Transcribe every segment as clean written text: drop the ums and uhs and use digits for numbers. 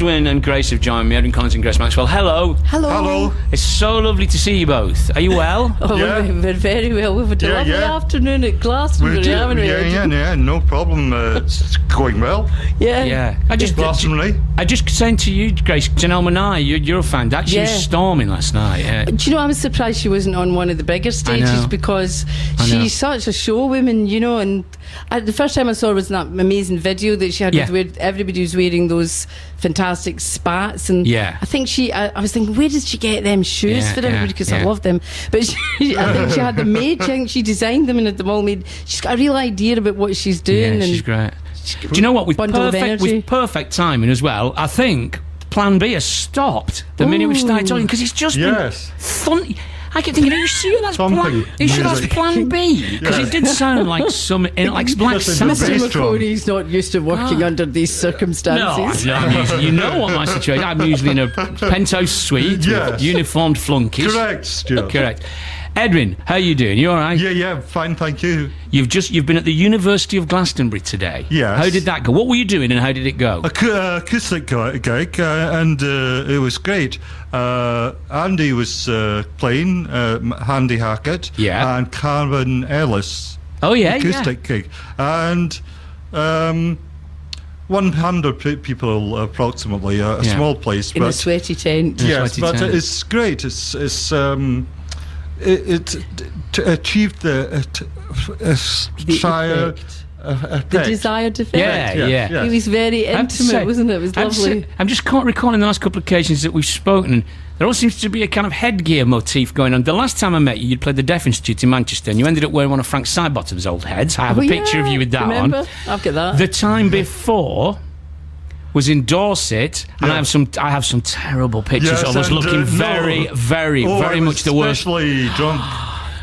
Edwyn and Grace have joined me. Edwyn Collins and Grace Maxwell. Hello. Hello. It's so lovely to see you both. Are you well? We're very well. We've had a lovely afternoon at Glastonbury, haven't we? Yeah, no problem. It's going well. Yeah. I just saying to you, Grace, Janelle Mackay, you're a fan. She was storming last night. Yeah. Do you know, I was surprised she wasn't on one of the bigger stages because she's such a show woman, and the first time I saw her was in that amazing video that she had where everybody was wearing those fantastic spats, and I think I was thinking, where did she get them shoes for everybody, because I love them, but I think she had them made. I think she designed them and had them all made. She's got a real idea about what she's doing. She's great. Do you know what, with perfect timing as well, I think Plan B has stopped the minute we started talking, because it's just been fun. I kept thinking, are you sure that's Plan B? Because it did sound like some Black Sabbath. Mr. Maconie's not used to working under these circumstances. No, you know what my situation. I'm usually in a penthouse suite with uniformed flunkies. Correct, Stuart. Correct. Edwyn, how are you doing? You all right? Yeah, fine, thank you. You've been at the University of Glastonbury today. Yes. How did that go? What were you doing and how did it go? Acoustic gig, and it was great. Andy was playing, Handy Hackett, and Carmen Ellis. Oh, yeah, acoustic gig. And 100 people approximately, a small place. In a sweaty tent. Yes, it's great. It achieved the desired effect. Yeah. It was very intimate, wasn't it? It was lovely. I'm just recalling the last couple of occasions that we've spoken, and there all seems to be a kind of headgear motif going on. The last time I met you, you'd played the Deaf Institute in Manchester, and you ended up wearing one of Frank Sidebottom's old heads. I have a picture of you with that on. I've got that. The time before was in Dorset, and I have some terrible pictures of us looking very much the worst. Especially drunk.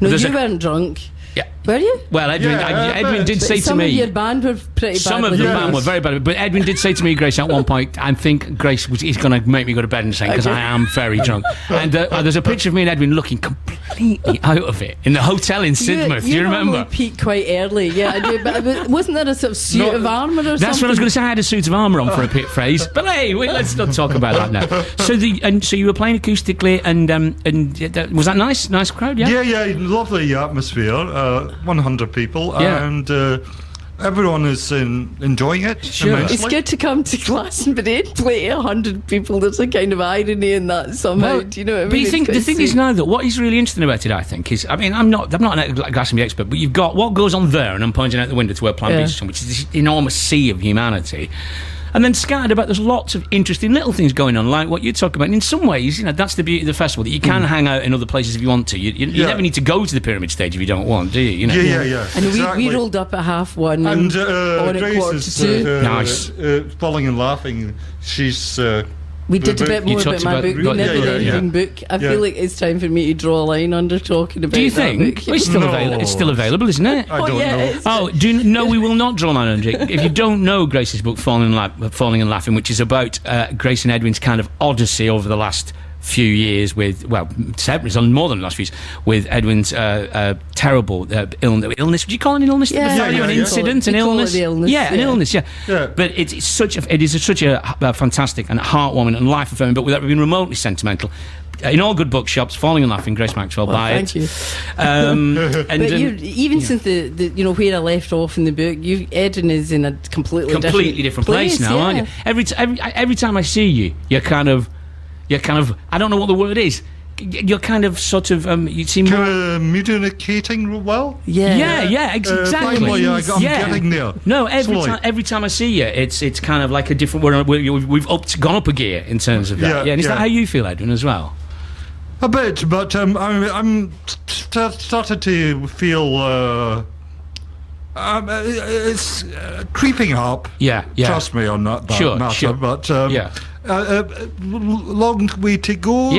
No, you weren't drunk. Yeah. Were you? Well, Edwyn did say to me... Some of your band were pretty bad. Some of the band were very bad. But Edwyn did say to me, Grace, at one point, I think Grace is going to make me go to bed and sing, because I am very drunk. And there's a picture of me and Edwyn looking completely out of it in the hotel in Sidmouth. Do you remember? You peaked quite early. Yeah, I do. But wasn't there a sort of suit of armour or something? That's what I was going to say. I had a suit of armour on for a pit phrase. But hey, let's not talk about that now. So you were playing acoustically, and was that nice? Nice crowd, yeah? Yeah, lovely atmosphere. 100 people, and everyone is enjoying it. Sure. Immensely. It's good to come to Glastonbury and play 100 people. There's a kind of irony in that somehow. Do you know what I mean? But you think the thing is now that what is really interesting about it, I think, is, I mean, I'm not a Glastonbury expert, but you've got what goes on there, and I'm pointing out the window to where Plan B is, which is this enormous sea of humanity. And then scattered about, there's lots of interesting little things going on, like what you talk about. And in some ways, that's the beauty of the festival, that you can hang out in other places if you want to. You never need to go to the pyramid stage if you don't want, do you? Yeah. And exactly. we rolled up at 1:30 and on at Grace 1:45. Nice. Falling and laughing. She's... we did a bit more about my book, never-ending book. I feel like it's time for me to draw a line under talking about. Do you that think? book. Well, it's still available, isn't it? I don't know. Do you know? We will not draw a line under it. If you don't know Grace's book, Falling and Laughing, which is about Grace and Edwyn's kind of odyssey over the last few years with, it's on more than the last few years, with Edwyn's terrible illness. Would you call it an illness? An incident, an illness. An illness. But it is such a fantastic and heartwarming and life-affirming book without being remotely sentimental. In all good bookshops, Falling and Laughing, Grace Maxwell, buy it. Thank you. But since the where I left off in the book, Edwyn is in a completely different place now, aren't you? Every time I see you, you're kind of, I don't know what the word is. You're kind of sort of you seem communicating well. Yeah, exactly. Finally, I'm getting there. No, every time I see you, it's kind of like a different. We've gone up a gear in terms of that. And is that how you feel, Edwyn, as well? A bit, but I'm started to feel it's creeping up. Yeah. Trust me on that matter. Sure. But long way to go.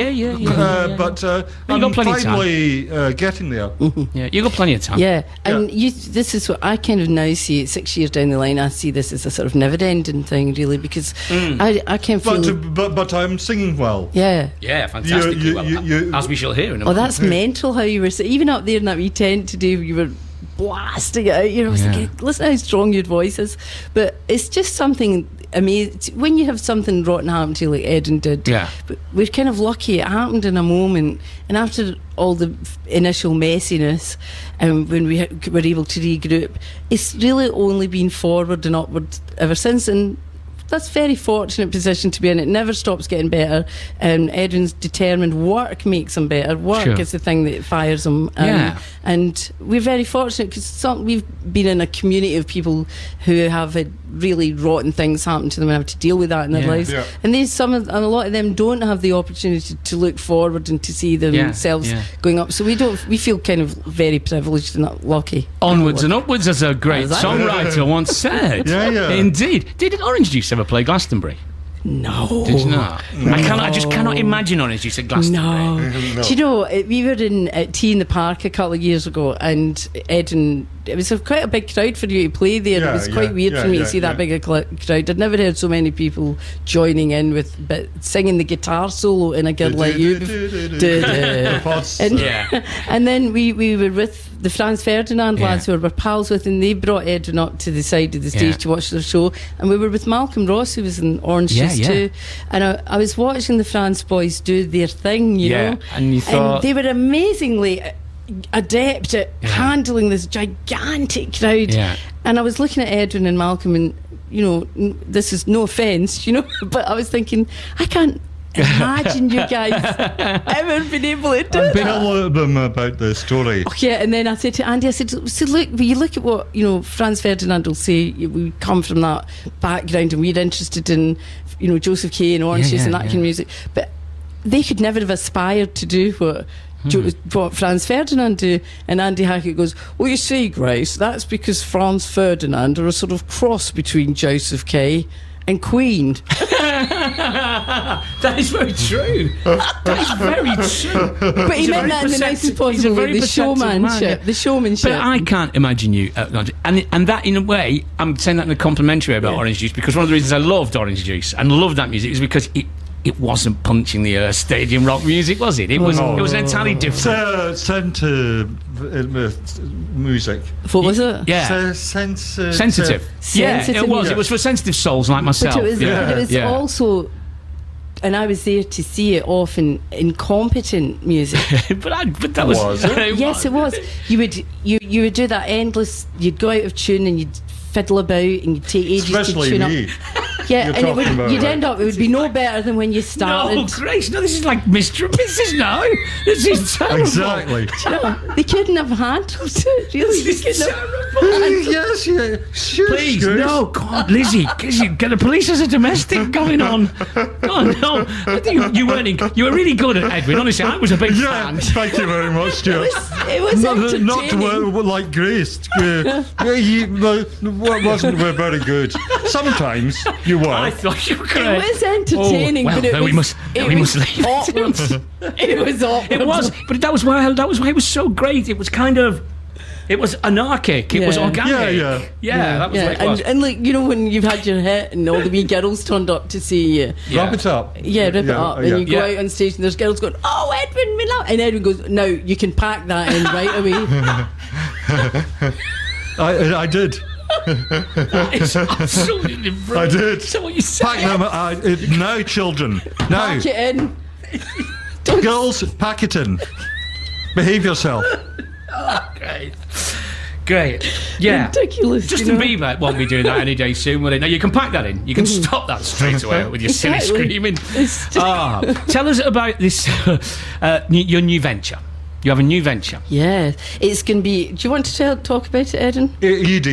But I'm finally getting there. Yeah, you got plenty of time. And this is what I kind of now see. 6 years down the line, I see this as a sort of never-ending thing, really, because I can feel. But I'm singing well. Yeah, fantastically well, as we shall hear in a moment. That's mental how you were even up there in that wee tent today. You were blasting it out. I was thinking, listen how strong your voice is. But it's just something. amazing when you have something rotten happen to you like Edwyn did. Yeah. But we're kind of lucky it happened in a moment, and after all the initial messiness, and when we were able to regroup, it's really only been forward and upward ever since. And that's a very fortunate position to be in. It never stops getting better. Edwyn's determined work makes him better. Work is the thing that fires him. And we're very fortunate because we've been in a community of people who have had really rotten things happen to them and have to deal with that in their lives. Yeah. And a lot of them don't have the opportunity to look forward and to see themselves going up. So we feel kind of very privileged and lucky. Onwards and upwards, as a great songwriter once said. Yeah. Indeed. Did Orange Juice ever play Glastonbury? No. Did you not? No. I just cannot imagine Orange Juice at Glastonbury. No. Do you know, we were at Tea in the Park a couple of years ago, and Edwyn, it was quite a big crowd for you to play there. It was quite weird for me to see that big a crowd. I'd never heard so many people joining in but singing the guitar solo in A Girl Like You. And then we were with the Franz Ferdinand lads who we were pals with, and they brought Edwyn up to the side of the stage to watch their show, and we were with Malcolm Ross, who was in Orange Juice too, and I was watching the France boys do their thing, you know, and you thought, and they were amazingly adept at handling this gigantic crowd, and I was looking at Edwyn and Malcolm, and you know, this is no offence, you know, but I was thinking, I can't imagine you guys ever been able to do that. Tell them about the story. Okay, and then I said to Andy, so look, will you look at what, you know, Franz Ferdinand will say, we come from that background and we're interested in, you know, Joseph Kay and Orange Juice and that kind of music, but they could never have aspired to do what Franz Ferdinand do. And Andy Hackett goes, well, you see, Grace, that's because Franz Ferdinand are a sort of cross between Joseph Kay and Queen. That is very true. That is very true. But he meant that in the nicest possible way. The showmanship. But I can't imagine you, and that in a way, I'm saying that in a complimentary way about Orange Juice, because one of the reasons I loved Orange Juice and loved that music is because it wasn't punching the earth stadium rock music, was it? It was an entirely different music. What was it? Yeah, sensitive. Yeah, it was. It was for sensitive souls like myself. But it was also, and I was there to see it, often incompetent music. but that was it? Yes, it was. You would do that endless. You'd go out of tune and you'd fiddle about and you'd take ages to tune up. Yeah, and you'd end up, it would be no better than when you started. No, Grace, no, this is like Mr. and Mrs. now. This is terrible. Exactly. They couldn't have handled it, really. This is terrible. Yes, sure. Please, no, God, Lizzie, get the police as a domestic going on. God, no. I think you were really good at Edwyn. Honestly, I was a big fan. Thank you very much, Stuart. It was entertaining. Not like Grace. Wasn't very good. Sometimes you were. I thought you were great. It was entertaining, but we must leave. Awkward. It was awkward. It was, but that was why it was so great. It was kind of. It was anarchic. It was organic. Yeah, that was what it was. And like, you know, when you've had your hit and all the wee girls turned up to see you. Wrap it up. Yeah, rip it up. And you go out on stage and there's girls going, oh, Edwyn, we love. And Edwyn goes, no, you can pack that in right away. I did. That is absolutely brilliant. I did. So what you said? Pack them. Now, children. Now. Pack it in. Girls, pack it in. Behave yourself. Great. Yeah. Ridiculous. Justin Bieber won't be doing that any day soon, will he? No, you can pack that in. You can stop that straight away with your silly screaming. Tell us about this, your new venture. You have a new venture. Yeah, it's going to be. Do you want to talk about it, Edwyn? AED.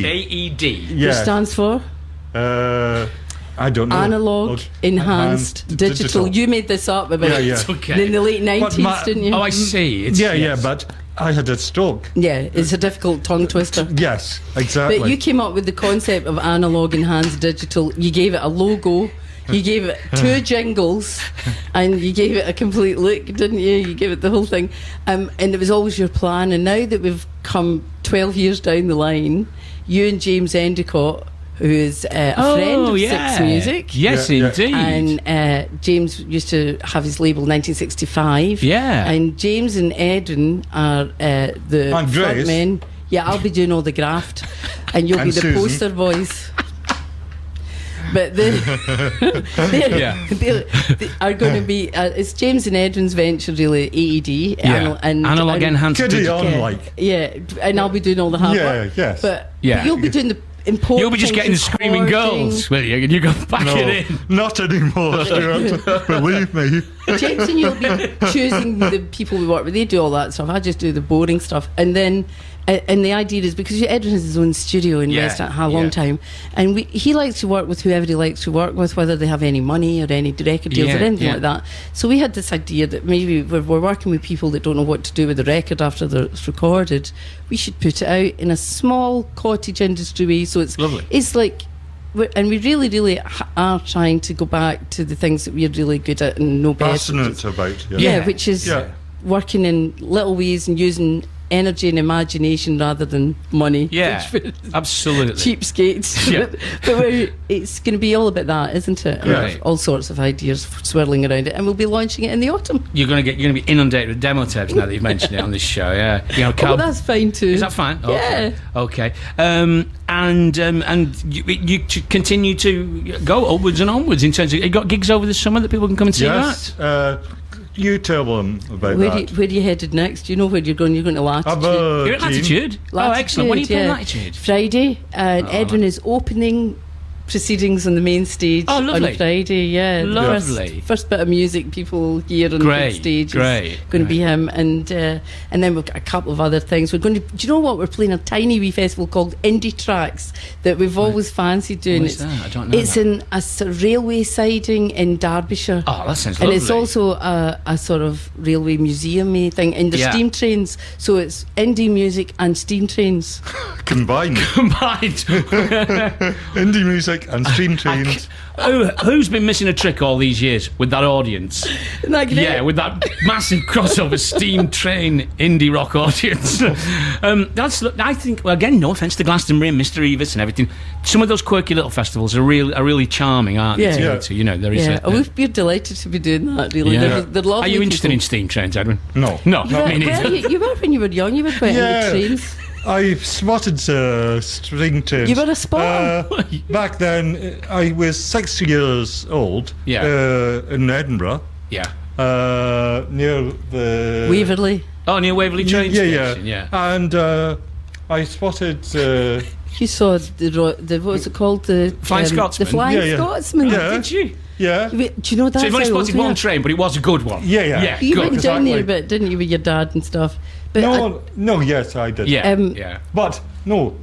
AED. Yeah. Which stands for? I don't know. Analog, enhanced, digital. You made this up about in the late 90s, didn't you? Oh, I see. But I had a stroke. Yeah, it's a difficult tongue twister. Yes, exactly. But you came up with the concept of analog, enhanced, digital. You gave it a logo. You gave it 2 jingles, and you gave it a complete look, didn't you? You gave it the whole thing, and it was always your plan. And now that we've come 12 years down the line, you and James Endicott, who is a friend of Six Music, yes, indeed, and James used to have his label 1965, and James and Edwyn are the front men. Yeah, I'll be doing all the graft, and you'll be the Susan. poster boys. But they are going to be. It's James and Edwyn's venture, really. AED. And analog enhanced digital. And I'll be doing all the hard work. Yes. But you'll be doing the important. You'll be just getting the screaming girls, will you? And you go back it in. Not anymore, Stuart. Believe me. James and you'll be choosing the people we work with. They do all that stuff. I just do the boring stuff, and then. And the idea is because Edwyn has his own studio in West a long time, and he likes to work with whoever he likes to work with, whether they have any money or any record deals or anything like that. So we had this idea that maybe we're working with people that don't know what to do with the record after it's recorded. We should put it out in a small cottage industry way. So it's lovely. It's like. And we really, really are trying to go back to the things that we're really good at and know best. Passionate about. Which is working in little ways and using energy and imagination rather than money. Yeah, absolutely. Cheapskates. Yeah. but it's going to be all about that, isn't it? Right. All sorts of ideas swirling around it, and we'll be launching it in the autumn. You're going to be inundated with demo tapes now that you've mentioned it on this show. Yeah, that's fine too. Is that fine? Yeah. Okay. And you continue to go upwards and onwards in terms of, you got gigs over the summer that people can come and see that? You tell them about that. Where are you headed next? Do you know where you're going? You're going to Latitude. You're at Latitude? Oh, excellent. When are you playing Latitude? Friday. And Edwyn is opening proceedings on the main stage on Friday. Yeah, lovely. First bit of music people hear on the stage is going to be him, and then we've got a couple of other things. We're going to. Do you know what? We're playing a tiny wee festival called Indie Tracks that we've always fancied doing. What's that? I don't know. It's in a railway siding in Derbyshire. Oh, that sounds lovely. And it's also a sort of railway museum-y thing, and the steam trains. So it's indie music and steam trains combined. Indie music and steam trains. Who's been missing a trick all these years with that audience? Isn't that great? Yeah, with that massive crossover steam train indie rock audience. I think, well, again, no offence to Glastonbury and Mr. Evis and everything, some of those quirky little festivals are really charming, aren't they? You know, there is. We're delighted to be doing that. Really, they're lovely. Are you interested in steam trains, Edwyn? No, not me neither. You were when you were young. You were quite into trains. I spotted string trains. You were a spotter? Back then, I was 6 years old in Edinburgh. Yeah. Near the... Waverley. Oh, near Waverley train station, yeah. And I spotted... you saw the what's it called? The Flying Scotsman. The Flying Scotsman. Yeah. Did you? Yeah. Do you know that? So you've only spotted one train, but it was a good one. Yeah. You went down there a bit, didn't you, with your dad and stuff? But yes, I did. Yeah. But, no,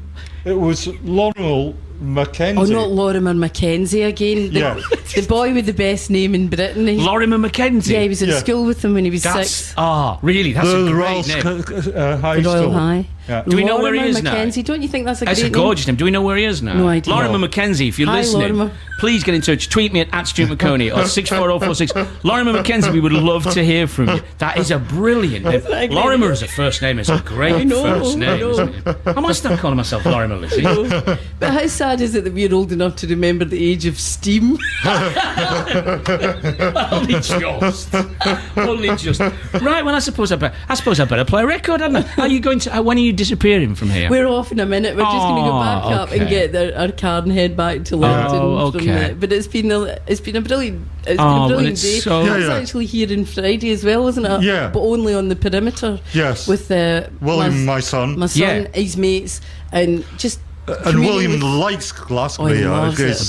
it was Lionel Mackenzie. Oh, not Lorimer Mackenzie again. The boy with the best name in Britain. Lorimer Mackenzie? Yeah, he was in school with him when he was 6. Oh, really? That's a great name. High Royal School. High. Yeah. Do we know where he is Mackenzie, now? Don't you think that's a great name? That's a gorgeous name. Do we know where he is now? No idea. Lorimer Mackenzie, if you're listening, Lorimer. please get in touch. Tweet me at Stuart Maconie or 64046. Lorimer Mackenzie, we would love to hear from you. That is a brilliant name. Lorimer as a first name is a great first name, isn't it? I might start calling myself Lorimer, Lizzie. But how sad is it that we're old enough to remember the age of steam? Only just. Right, well, I suppose I better play a record, hadn't I? Are you going to? When are you disappearing from here? We're off in a minute. We're just going to go back up and get our car and head back to London. But it's been a brilliant day. It's actually here on Friday as well, isn't it? Yeah. But only on the perimeter. Yes. With William, my son, his mates, and just. And William likes Glastonbury. Is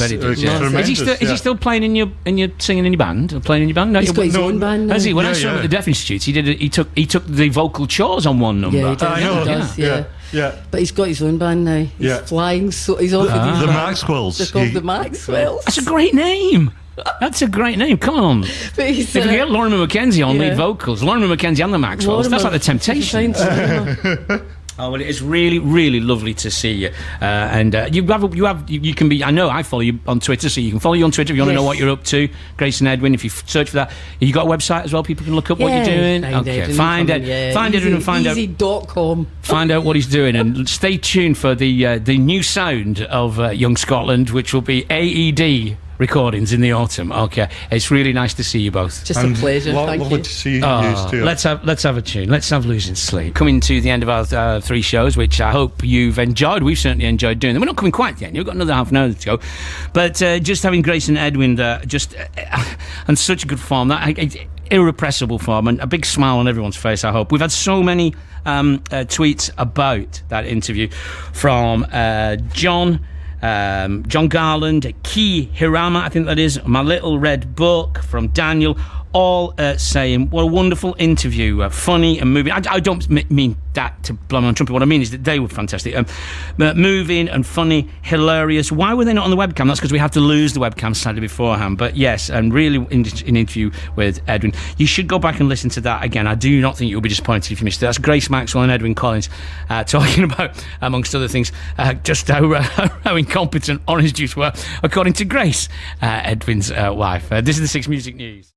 he still playing in your singing in your band? Or playing in your band? He's got his own band now. Has he? When I saw him at the Deaf Institute, he took the vocal chores on one number. Yeah, he does. Yeah. But he's got his own band now. He's flying. So he's off with these the Maxwells. They're called the Maxwells. That's a great name. That's a great name. Come on. But if you get Lorimer Mackenzie on lead vocals, Lorimer Mackenzie and the Maxwells, that's like the Temptations. Oh, well, it's really, really lovely to see you. And you can be. I know I follow you on Twitter, so you can follow you on Twitter if you want to know what you're up to. Grace and Edwyn. If you search for that, you got a website as well. People can look up what you're doing. Find Edwyn and find out. Easy.com. Find out what he's doing, and stay tuned for the new sound of Young Scotland, which will be AED. recordings in the autumn. Okay, it's really nice to see you both. Just a pleasure. Thank you. Lovely to see you, Stuart. Let's have a tune. Let's have Losing Sleep. Coming to the end of our 3 shows, which I hope you've enjoyed. We've certainly enjoyed doing them. We're not coming quite yet. You've got another half an hour to go, but just having Grace and Edwyn just and such a good form, that irrepressible form, and a big smile on everyone's face. I hope we've had so many tweets about that interview from John Garland, Ki Hirama, I think that is, My Little Red Book, from Daniel, all saying what a wonderful interview, funny and moving. I don't mean that to blow my own trumpet. What I mean is that they were fantastic, moving and funny, hilarious. Why were they not on the webcam? That's because we had to lose the webcam slightly beforehand. But yes, and really an interview with Edwyn. You should go back and listen to that again. I do not think you'll be disappointed if you missed it. That's Grace Maxwell and Edwyn Collins talking about, amongst other things, just how incompetent orange juice were, according to Grace, Edwyn's wife. This is the 6 Music News.